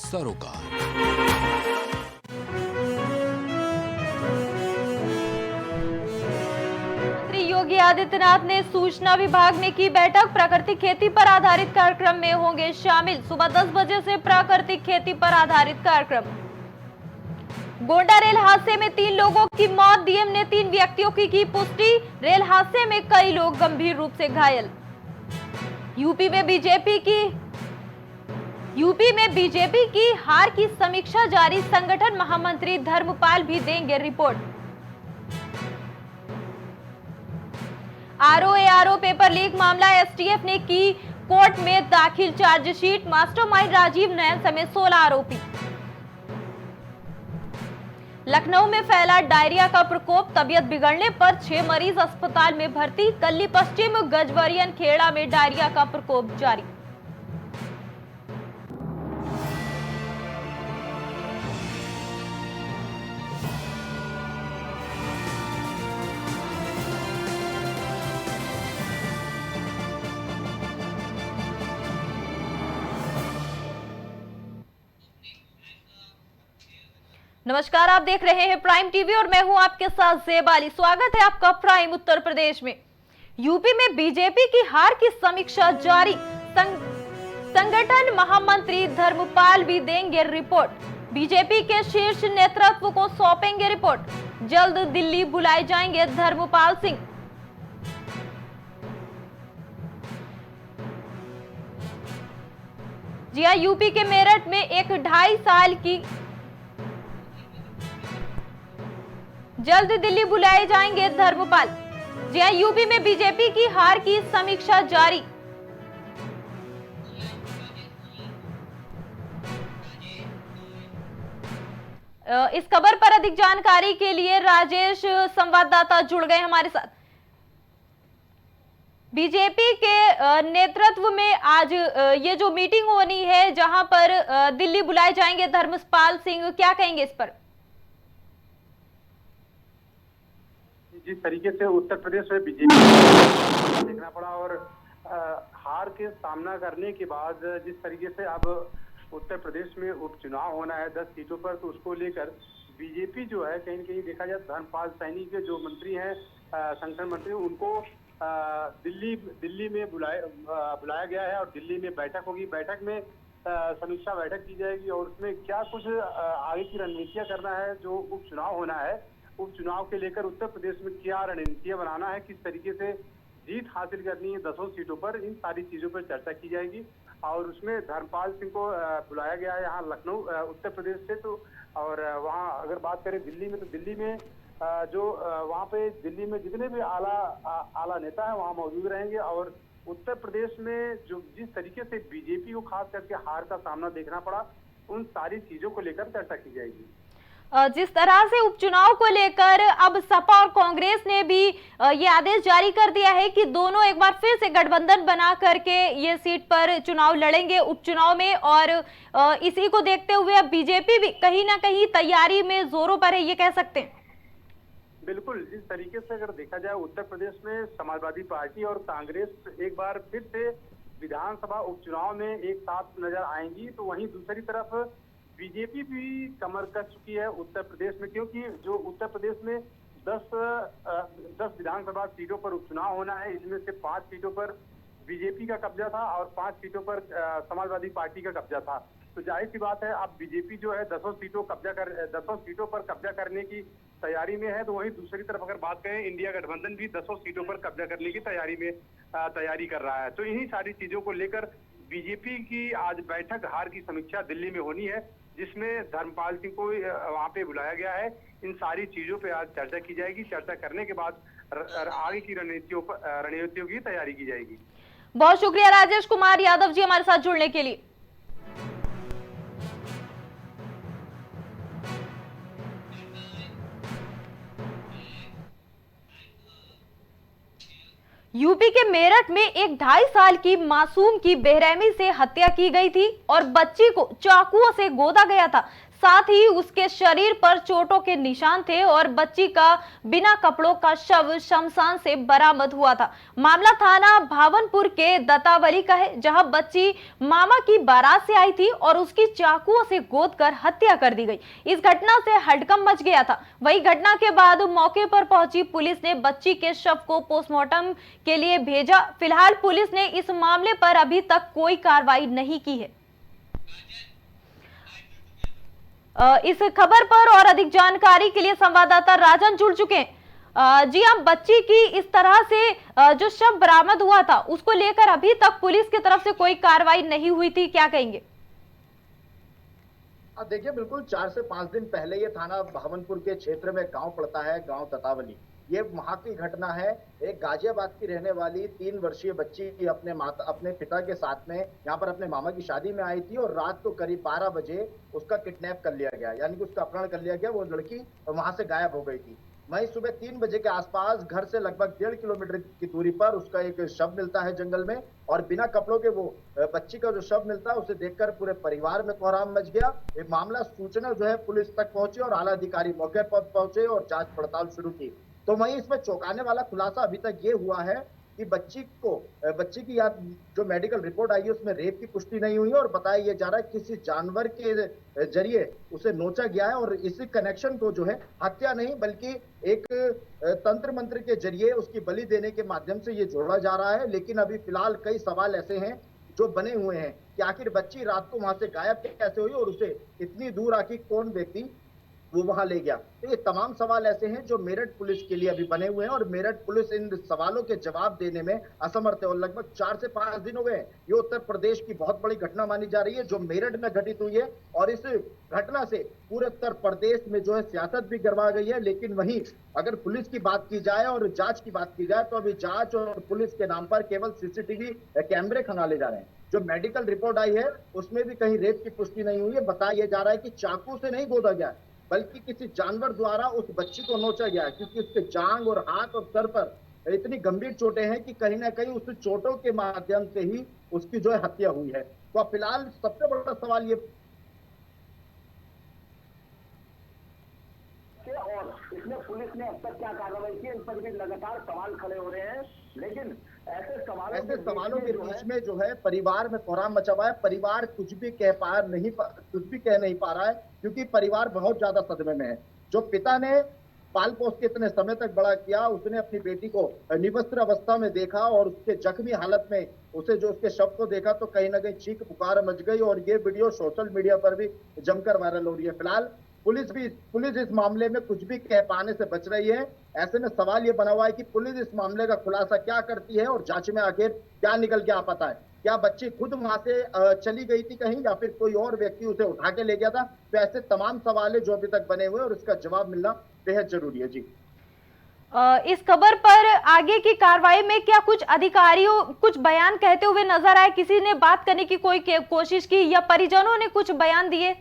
सरोकार। मुख्यमंत्री योगी आदित्यनाथ ने सूचना विभाग में की बैठक। प्राकृतिक खेती पर आधारित कार्यक्रम में होंगे शामिल। सुबह 10 बजे से प्राकृतिक खेती पर आधारित कार्यक्रम। गोंडा रेल हादसे में 3 लोगों की मौत। डीएम ने 3 व्यक्तियों की पुष्टि। रेल हादसे में कई लोग गंभीर रूप से घायल। यूपी में बीजेपी की हार की समीक्षा जारी। संगठन महामंत्री धर्मपाल भी देंगे रिपोर्ट। आरओ पेपर लीक मामला एसटीएफ ने की कोर्ट में दाखिल चार्जशीट। मास्टरमाइंड राजीव नयन समेत 16 आरोपी। लखनऊ में फैला डायरिया का प्रकोप। तबियत बिगड़ने पर 6 मरीज अस्पताल में भर्ती। कल्ली पश्चिम गजवरियन खेड़ा में डायरिया का प्रकोप जारी। नमस्कार, आप देख रहे हैं प्राइम टीवी और मैं हूं आपके साथ ज़ेबाली। स्वागत है आपका प्राइम उत्तर प्रदेश में। यूपी में बीजेपी की हार की समीक्षा जारी। संगठन महामंत्री धर्मपाल भी देंगे रिपोर्ट। बीजेपी के शीर्ष नेतृत्व को सौंपेंगे रिपोर्ट। जल्द दिल्ली बुलाए जाएंगे धर्मपाल सिंह। जी हां, यूपी के मेरठ में एक 2.5 साल की जल्द दिल्ली बुलाए जाएंगे धर्मपाल। जी हां, यूपी में बीजेपी की हार की समीक्षा जारी। इस खबर पर अधिक जानकारी के लिए राजेश संवाददाता जुड़ गए हमारे साथ। बीजेपी के नेतृत्व में आज ये जो मीटिंग होनी है, जहां पर दिल्ली बुलाए जाएंगे धर्मपाल सिंह, क्या कहेंगे इस पर? जिस तरीके से उत्तर प्रदेश में बीजेपी देखना पड़ा और हार के सामना करने के बाद जिस तरीके से अब उत्तर प्रदेश में उपचुनाव होना है 10 सीटों पर, तो उसको लेकर बीजेपी जो है कहीं न कहीं देखा जाए धर्मपाल सैनी के जो मंत्री हैं, संगठन मंत्री, उनको दिल्ली में बुलाया गया है और दिल्ली में बैठक होगी। बैठक में समीक्षा बैठक की जाएगी और उसमें क्या कुछ आगे की रणनीतियां करना है। जो उपचुनाव होना है, उपचुनाव के लेकर उत्तर प्रदेश में क्या रणनीतियां बनाना है, किस तरीके से जीत हासिल करनी है 10 सीटों पर, इन सारी चीजों पर चर्चा की जाएगी। और उसमें धर्मपाल सिंह को बुलाया गया है यहाँ लखनऊ उत्तर प्रदेश से। तो और वहाँ अगर बात करें दिल्ली में, तो दिल्ली में वहाँ पे दिल्ली में जितने भी आला नेता है वहाँ मौजूद रहेंगे। और उत्तर प्रदेश में जो जिस तरीके से बीजेपी को खास करके हार का सामना देखना पड़ा, उन सारी चीजों को लेकर चर्चा की जाएगी। जिस तरह से उपचुनाव को लेकर अब सपा और कांग्रेस ने भी ये आदेश जारी कर दिया है कि दोनों एक बार फिर से गठबंधन बना करके ये सीट पर चुनाव लड़ेंगे उपचुनाव में। और इसी को देखते हुए अब बीजेपी भी कहीं ना कहीं तैयारी में जोरों पर है, ये कह सकते हैं। बिल्कुल, जिस तरीके से अगर देखा जाए उत्तर प्रदेश में समाजवादी पार्टी और कांग्रेस एक बार फिर से विधानसभा उपचुनाव में एक साथ नजर आएंगी, तो वहीं दूसरी तरफ बीजेपी भी कमर कस चुकी है उत्तर प्रदेश में, क्योंकि जो उत्तर प्रदेश में 10 विधानसभा सीटों पर उपचुनाव होना है, इसमें से 5 सीटों पर बीजेपी का कब्जा था और 5 सीटों पर समाजवादी पार्टी का कब्जा था। तो जाहिर सी बात है अब बीजेपी जो है 10 सीटों पर कब्जा करने की तैयारी में है। तो वहीं दूसरी तरफ अगर बात करें, इंडिया गठबंधन भी 10 सीटों पर कब्जा करने की तैयारी कर रहा है। तो इन्हीं सारी चीजों को लेकर बीजेपी की आज बैठक हार की समीक्षा दिल्ली में होनी है, जिसमें धर्मपाल सिंह को वहां पे बुलाया गया है। इन सारी चीजों पे आज चर्चा की जाएगी। चर्चा करने के बाद आगे की रणनीतियों की तैयारी की जाएगी। बहुत शुक्रिया राजेश कुमार यादव जी हमारे साथ जुड़ने के लिए। यूपी के मेरठ में एक 2.5 साल की मासूम की बेरहमी से हत्या की गई थी और बच्ची को चाकुओं से गोदा गया था। साथ ही उसके शरीर पर चोटों के निशान थे और बच्ची का बिना कपड़ों का शव शमशान से बरामद हुआ था। मामला थाना भावनपुर के दत्तावली का है, जहां बच्ची मामा की बारात से आई थी और उसकी चाकुओं से गोदकर हत्या कर दी गई। इस घटना से हड़कंप मच गया था। वही घटना के बाद मौके पर पहुंची पुलिस ने बच्ची के शव को पोस्टमार्टम के लिए भेजा। फिलहाल पुलिस ने इस मामले पर अभी तक कोई कार्रवाई नहीं की है। इस खबर पर और अधिक जानकारी के लिए संवाददाता राजन जुड़ चुके हैं। जी हाँ, बच्ची की इस तरह से जो शव बरामद हुआ था उसको लेकर अभी तक पुलिस की तरफ से कोई कार्रवाई नहीं हुई थी, क्या कहेंगे? देखिए, बिल्कुल 4 से 5 दिन पहले ये थाना भावनपुर के क्षेत्र में गांव पड़ता है, गांव ततावली। ये वहां की घटना है। एक गाजियाबाद की रहने वाली 3 वर्षीय बच्ची अपने पिता के साथ में यहाँ पर अपने मामा की शादी में आई थी और रात को करीब 12 बजे उसका किडनैप कर लिया गया, यानी कि उसका अपहरण कर लिया गया। वो लड़की वहां से गायब हो गई थी। वहीं सुबह 3 बजे के आसपास घर से लगभग 1.5 किलोमीटर की दूरी पर उसका एक शव मिलता है जंगल में, और बिना कपड़ों के वो बच्ची का जो शव मिलता है उसे देखकर पूरे परिवार में कोहराम मच गया। ये मामला सूचना जो है पुलिस तक पहुंची और आला अधिकारी मौके पर पहुंचे और जांच पड़ताल शुरू की। तो वहीं इसमें चौंकाने वाला खुलासा अभी तक ये हुआ है कि बच्ची की याद जो मेडिकल रिपोर्ट आई है उसमें रेप की पुष्टि नहीं हुई है और बताया ये जा रहा है किसी जानवर के जरिए उसे नोचा गया है, और इसी कनेक्शन को जो है हत्या नहीं बल्कि एक तंत्र मंत्र के जरिए उसकी बलि देने के माध्यम से ये जोड़ा जा रहा है। लेकिन अभी फिलहाल कई सवाल ऐसे हैं जो बने हुए हैं कि आखिर बच्ची रात को वहां से गायब कैसे हुई और उसे इतनी दूर आके कौन व्यक्ति वो वहां ले गया। तो ये तमाम सवाल ऐसे हैं जो मेरठ पुलिस के लिए अभी बने हुए हैं और मेरठ पुलिस इन सवालों के जवाब देने में असमर्थ है। और लगभग 4 से 5 दिन हो गए। ये उत्तर प्रदेश की बहुत बड़ी घटना मानी जा रही है जो मेरठ में घटित हुई है, और इस घटना से पूरे उत्तर प्रदेश में जो है सियासत भी गरमा गई है। लेकिन वहीं अगर पुलिस की बात की जाए और जांच की बात की जाए तो अभी जांच और पुलिस के नाम पर केवल सीसीटीवी कैमरे खंगाले जा रहे हैं। जो मेडिकल रिपोर्ट आई है उसमें भी कहीं रेप की पुष्टि नहीं हुई है। बताया जा रहा है कि चाकू से नहीं गोदा गया बल्कि किसी जानवर द्वारा उस बच्ची को नोचा गया, क्योंकि उसके जांग और हाथ और सर पर इतनी गंभीर चोटें हैं कि कहीं ना कहीं उस चोटों के माध्यम से ही उसकी जो है हत्या हुई है। तो फिलहाल सबसे बड़ा सवाल ये और इसमें पुलिस ने अब तक क्या कार्रवाई की, इन पर भी लगातार सवाल खड़े हो रहे हैं। लेकिन ऐसे सवालों के बीच में जो है परिवार में कोहराम मचा हुआ है। परिवार कुछ भी कह नहीं पा रहा है क्योंकि परिवार बहुत ज्यादा सदमे में है। जो पिता ने पाल पोस के इतने समय तक बड़ा किया, उसने अपनी बेटी को निवस्त्र अवस्था में देखा और उसके जख्मी हालत में उसे जो उसके शव को देखा तो कहीं ना कहीं चीख पुकार मच गई, और ये वीडियो सोशल मीडिया पर भी जमकर वायरल हो रही है। फिलहाल पुलिस इस मामले में कुछ भी कह पाने से बच रही है। ऐसे में सवाल ये बना हुआ है कि पुलिस इस मामले का खुलासा क्या करती है और जांच में आखिर क्या निकल के आ पाता है। क्या बच्ची खुद वहां से चली गई थी कहीं या फिर कोई और व्यक्ति उसे उठा के ले गया था? तो ऐसे तमाम सवाल है जो अभी तक बने हुए और उसका जवाब मिलना बेहद जरूरी है। जी, इस खबर पर आगे की कार्रवाई में क्या कुछ अधिकारियों कुछ बयान कहते हुए नजर आए? किसी ने बात करने की कोई कोशिश की या परिजनों ने कुछ बयान दिए?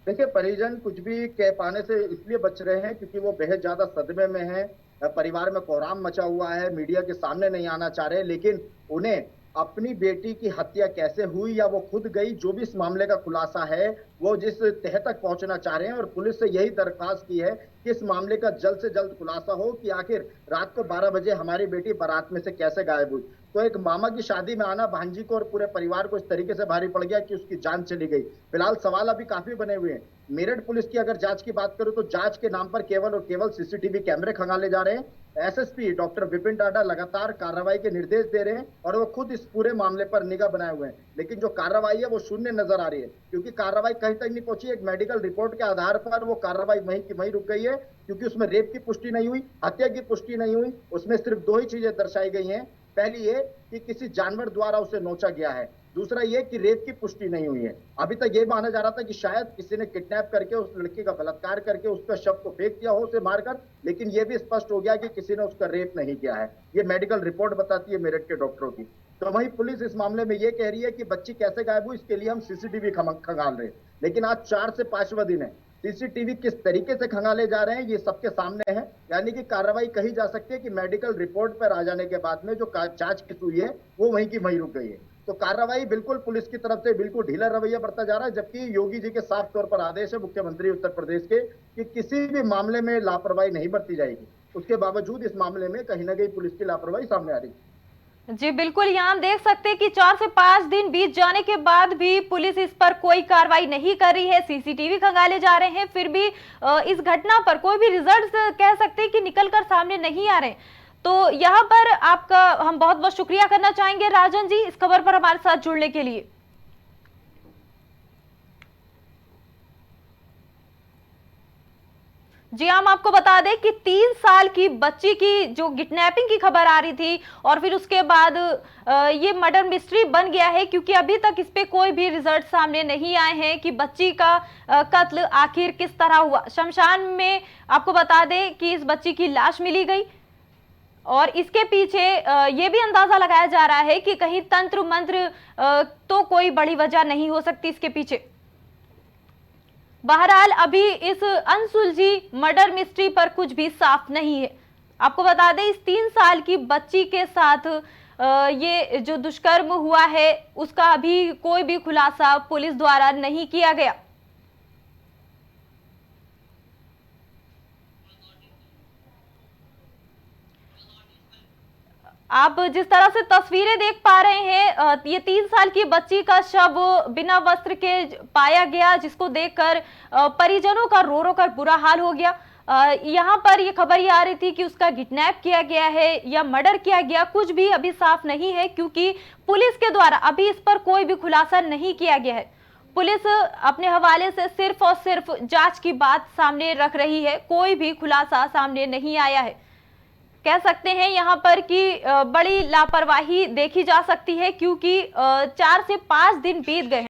देखिए, परिजन कुछ भी कह पाने से इसलिए बच रहे हैं क्योंकि वो बेहद ज्यादा सदमे में हैं। परिवार में कोहराम मचा हुआ है, मीडिया के सामने नहीं आना चाह रहे। लेकिन उन्हें अपनी बेटी की हत्या कैसे हुई या वो खुद गई, जो भी इस मामले का खुलासा है वो जिस तह तक पहुंचना चाह रहे हैं, और पुलिस से यही दरख्वास्त की है कि इस मामले का जल्द से जल्द खुलासा हो कि आखिर रात को 12 बजे हमारी बेटी बारात में से कैसे गायब हुई। तो एक मामा की शादी में आना भांजी को और पूरे परिवार को इस तरीके से भारी पड़ गया कि उसकी जान चली गई। फिलहाल सवाल अभी काफी बने हुए हैं। मेरठ पुलिस की अगर जांच की बात करूं तो जांच के नाम पर केवल और केवल सीसीटीवी कैमरे खंगाले जा रहे हैं। एसएसपी डॉक्टर विपिन टाडा लगातार कार्रवाई के निर्देश दे रहे हैं और वो खुद इस पूरे मामले पर निगाह बनाए हुए हैं। लेकिन जो कार्रवाई है वो शून्य नजर आ रही है क्योंकि कार्रवाई कहीं तक नहीं पहुंची। एक मेडिकल रिपोर्ट के आधार पर वो कार्रवाई वहीं की वहीं रुक गई है क्योंकि उसमें रेप की पुष्टि नहीं हुई, हत्या की पुष्टि नहीं हुई। उसमें सिर्फ 2 ही चीजें दर्शाई गई हैं। पहली ये कि किसी जानवर द्वारा उसे नोचा गया है, दूसरा ये कि रेप की पुष्टि नहीं हुई है। अभी तक ये माना जा रहा था कि शायद किसी ने किडनैप करके उस लड़की का बलात्कार करके उसका शव को फेंक दिया हो उसे मारकर, लेकिन ये भी स्पष्ट हो गया कि किसी ने उसका रेप नहीं किया है। ये मेडिकल रिपोर्ट बताती है मेरठ के डॉक्टरों की। तो वहीं पुलिस इस मामले में ये कह रही है कि बच्ची कैसे गायब हुई इसके लिए हम सीसीटीवी खंगाल रहे हैं। लेकिन आज 4 से 5वां दिन है। सीसीटीवी किस तरीके से खंगाले जा रहे हैं ये सबके सामने है। यानी कि कार्रवाई कही जा सकती है कि मेडिकल रिपोर्ट पर आ जाने के बाद में जो जांच की हुई है वो वहीं की वहीं रुक गई है। तो कार्रवाई बिल्कुल पुलिस की तरफ से बिल्कुल ढीला रवैया बरता जा रहा है, जबकि योगी जी के साफ तौर पर आदेश है मुख्यमंत्री उत्तर प्रदेश के कि किसी भी मामले में लापरवाही नहीं बरती जाएगी। उसके बावजूद इस मामले में कहीं ना कहीं पुलिस की लापरवाही सामने आ रही है। जी बिल्कुल, यहाँ हम देख सकते हैं कि 4 से 5 दिन बीत जाने के बाद भी पुलिस इस पर कोई कार्रवाई नहीं कर रही है। सीसीटीवी खंगाले जा रहे हैं, फिर भी इस घटना पर कोई भी रिजल्ट कह सकते हैं कि निकलकर सामने नहीं आ रहे। तो यहाँ पर आपका हम बहुत बहुत शुक्रिया करना चाहेंगे राजन जी, इस खबर पर हमारे साथ जुड़ने के लिए। जी हम आपको बता दें कि 3 साल की बच्ची की जो किडनैपिंग की खबर आ रही थी और फिर उसके बाद ये मर्डर मिस्ट्री बन गया है, क्योंकि अभी तक इस पे कोई भी रिजल्ट सामने नहीं आए हैं कि बच्ची का कत्ल आखिर किस तरह हुआ। शमशान में आपको बता दें कि इस बच्ची की लाश मिली गई और इसके पीछे ये भी अंदाजा लगाया जा रहा है कि कहीं तंत्र मंत्र तो कोई बड़ी वजह नहीं हो सकती इसके पीछे। बहरहाल अभी इस अनसुलझी मर्डर मिस्ट्री पर कुछ भी साफ नहीं है। आपको बता दें इस 3 साल की बच्ची के साथ ये जो दुष्कर्म हुआ है उसका अभी कोई भी खुलासा पुलिस द्वारा नहीं किया गया। आप जिस तरह से तस्वीरें देख पा रहे हैं, ये 3 साल की बच्ची का शव बिना वस्त्र के पाया गया, जिसको देखकर परिजनों का रो रो कर बुरा हाल हो गया। यहाँ पर ये खबर ये आ रही थी कि उसका किडनैप किया गया है या मर्डर किया गया, कुछ भी अभी साफ नहीं है, क्योंकि पुलिस के द्वारा अभी इस पर कोई भी खुलासा नहीं किया गया है। पुलिस अपने हवाले से सिर्फ और सिर्फ जांच की बात सामने रख रही है, कोई भी खुलासा सामने नहीं आया है। कह सकते हैं यहाँ पर कि बड़ी लापरवाही देखी जा सकती है, क्योंकि 4 से 5 दिन बीत गए हैं।